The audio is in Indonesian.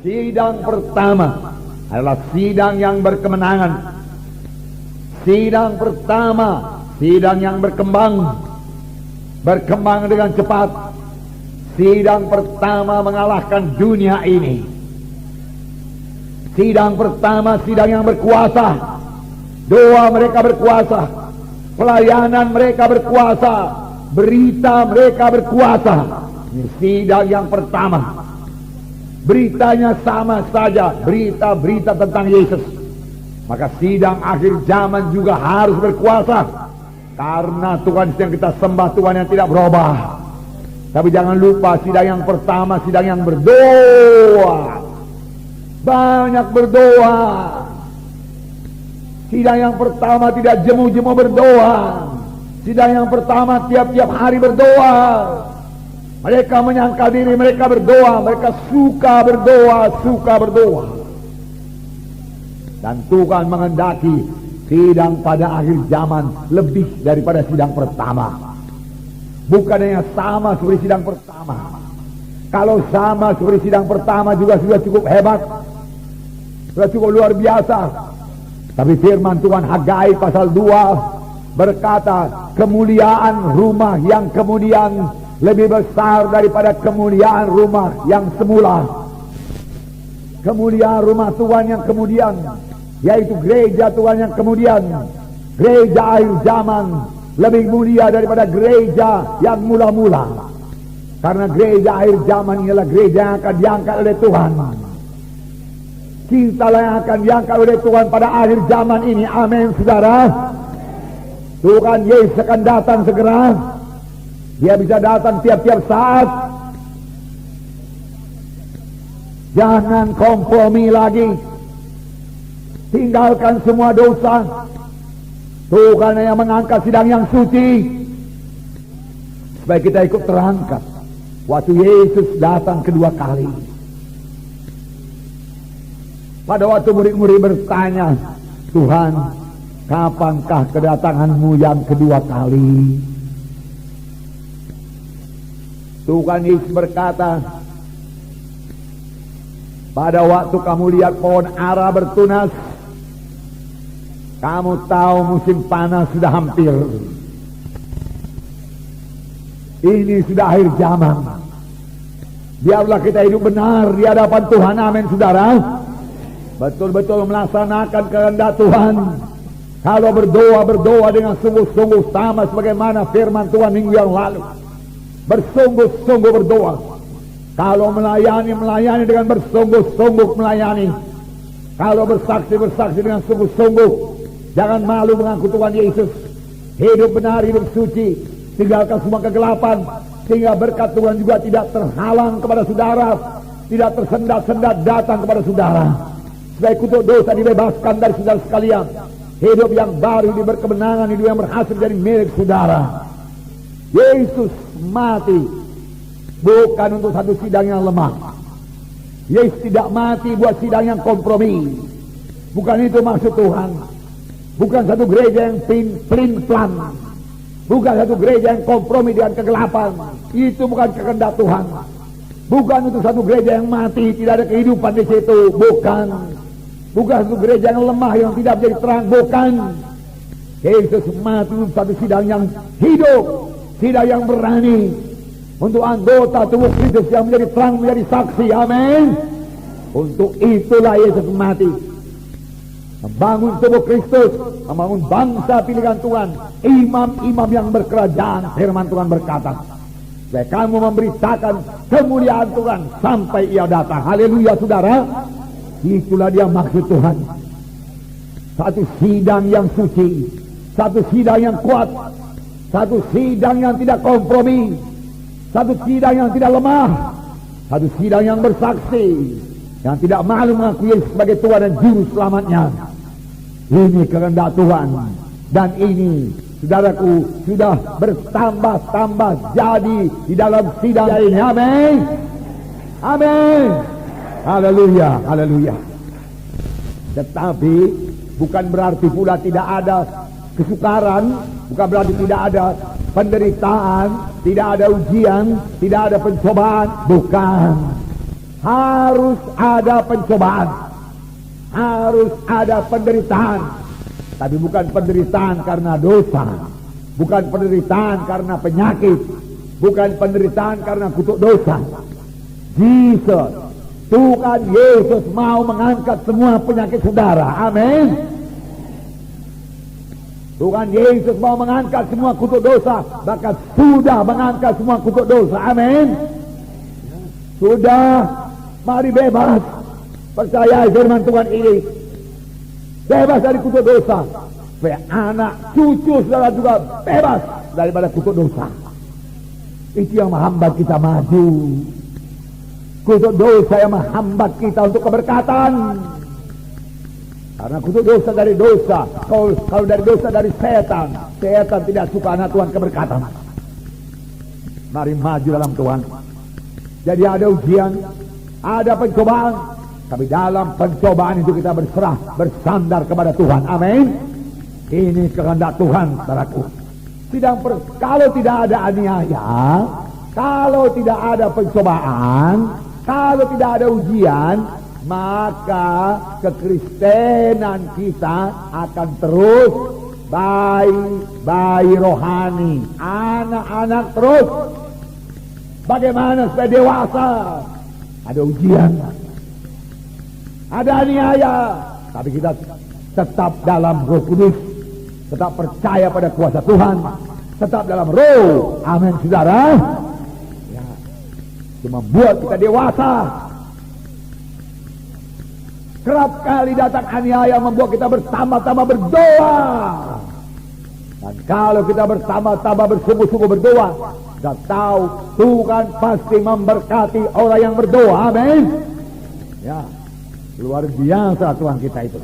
Sidang pertama adalah sidang yang berkemenangan. Sidang pertama, sidang yang berkembang dengan cepat. Sidang pertama mengalahkan dunia ini. Sidang pertama, sidang yang berkuasa. Doa mereka berkuasa, pelayanan mereka berkuasa, berita mereka berkuasa. Ini sidang yang pertama. Beritanya sama saja, berita-berita tentang Yesus. Maka sidang akhir zaman juga harus berkuasa, karena Tuhan yang kita sembah, Tuhan yang tidak berubah. Tapi jangan lupa, sidang yang pertama, sidang yang berdoa. Banyak berdoa. Sidang yang pertama tidak jemu-jemu berdoa. Sidang yang pertama tiap-tiap hari berdoa. Mereka menyangka diri mereka berdoa, mereka suka berdoa. Dan Tuhan menghendaki sidang pada akhir zaman lebih daripada sidang pertama. Bukan hanya sama seperti sidang pertama. Kalau sama seperti sidang pertama juga sudah cukup hebat, sudah cukup luar biasa. Tapi firman Tuhan Hagai pasal 2 berkata, kemuliaan rumah yang kemudian lebih besar daripada kemuliaan rumah yang semula. Kemuliaan rumah Tuhan yang kemudian, yaitu gereja Tuhan yang kemudian, gereja akhir zaman, lebih mulia daripada gereja yang mula-mula. Karena gereja akhir zaman inilah gereja yang akan diangkat oleh Tuhan. Cintalah yang akan diangkat oleh Tuhan pada akhir zaman ini. Amin, saudara. Tuhan Yesus akan datang segera. Dia bisa datang tiap-tiap saat. Jangan kompromi lagi. Tinggalkan semua dosa. Tuhan yang mengangkat sidang yang suci, supaya kita ikut terangkat waktu Yesus datang kedua kali. Pada waktu murid-murid bertanya, Tuhan, kapankah kedatanganmu yang kedua kali? Tuhan Yesus berkata, pada waktu kamu lihat pohon ara bertunas, kamu tahu musim panas sudah hampir. Ini sudah akhir zaman. Biarlah kita hidup benar di hadapan Tuhan. Amin, saudara. Betul-betul melaksanakan kehendak Tuhan. Kalau berdoa dengan sungguh-sungguh, sama sebagaimana firman Tuhan minggu yang lalu. Bersungguh-sungguh berdoa. Kalau melayani dengan bersungguh-sungguh melayani. Kalau bersaksi dengan sungguh-sungguh. Jangan malu mengaku Tuhan Yesus. Hidup benar, hidup suci. Tinggalkan semua kegelapan, sehingga berkat Tuhan juga tidak terhalang kepada saudara, tidak tersendat-sendat datang kepada saudara. Supaya kutuk dosa dibebaskan dari saudara sekalian. Hidup yang baru, hidup berkemenangan, hidup yang berhasil jadi milik saudara. Yesus mati bukan untuk satu sidang yang lemah. Yesus tidak mati buat sidang yang kompromi. Bukan itu maksud Tuhan. Bukan satu gereja yang plin-plan. Bukan satu gereja yang kompromi dengan kegelapan. Itu bukan kehendak Tuhan. Bukan untuk satu gereja yang mati, tidak ada kehidupan di situ. Bukan. Bukan satu gereja yang lemah, yang tidak menjadi terang. Bukan. Yesus mati untuk satu sidang yang hidup, sidang yang berani, untuk anggota tubuh Kristus yang menjadi terang, menjadi saksi. Amin. Untuk itulah Yesus mati. Membangun tubuh Kristus, membangun bangsa pilihan Tuhan, imam-imam yang berkerajaan. Firman Tuhan berkata, supaya kamu memberitakan kemuliaan Tuhan sampai ia datang. Haleluya, saudara. Itulah dia maksud Tuhan. Satu sidang yang suci, satu sidang yang kuat, satu sidang yang tidak kompromi, satu sidang yang tidak lemah, satu sidang yang bersaksi, yang tidak malu mengakui Yesus sebagai Tuhan dan Juru Selamatnya. Ini kehendak Tuhan. Dan ini, saudaraku, sudah bertambah-tambah jadi di dalam sidang ini. Amin. Amin. Haleluya, haleluya. Tetapi bukan berarti pula tidak ada kesukaran, bukan berarti tidak ada penderitaan, tidak ada ujian, tidak ada pencobaan. Bukan. harus ada pencobaan, harus ada penderitaan. Tapi bukan penderitaan karena dosa, bukan penderitaan karena penyakit, bukan penderitaan karena kutuk dosa. Jesus, Tuhan Yesus mau mengangkat semua penyakit saudara. Amin. Tuhan Yesus mau mengangkat semua kutuk dosa, bahkan sudah mengangkat semua kutuk dosa. Amin. Sudah, mari bebas. Percaya firman Tuhan ini. Bebas dari kutuk dosa. Supaya anak cucu saudara juga bebas daripada kutuk dosa. Itu yang menghambat kita maju. Kutuk dosa yang menghambat kita untuk keberkatan. Karena kutuk dosa dari dosa. Kalau dari dosa dari setan. Setan tidak suka anak Tuhan keberkatan. Mari maju dalam Tuhan. Jadi ada ujian, ada pencobaan. Tapi dalam pencobaan itu kita berserah, bersandar kepada Tuhan. Amin. Ini kehendak Tuhan, saudaraku. Kalau tidak ada aniaya, kalau tidak ada pencobaan, kalau tidak ada ujian, maka kekristenan kita akan terus bayi rohani, anak-anak terus. Bagaimana supaya dewasa? Ada ujian, ada aniaya, tapi kita tetap dalam Roh Kudus, tetap percaya pada kuasa Tuhan, tetap dalam Roh. Amin, saudara. Ya, itu membuat kita dewasa. Kerap kali datang aniaya membuat kita bertambah-tambah berdoa. Dan kalau kita bertambah-tambah bersungguh-sungguh berdoa, kita tahu Tuhan pasti memberkati orang yang berdoa. Amin. Ya, luar biasa Tuhan kita itu.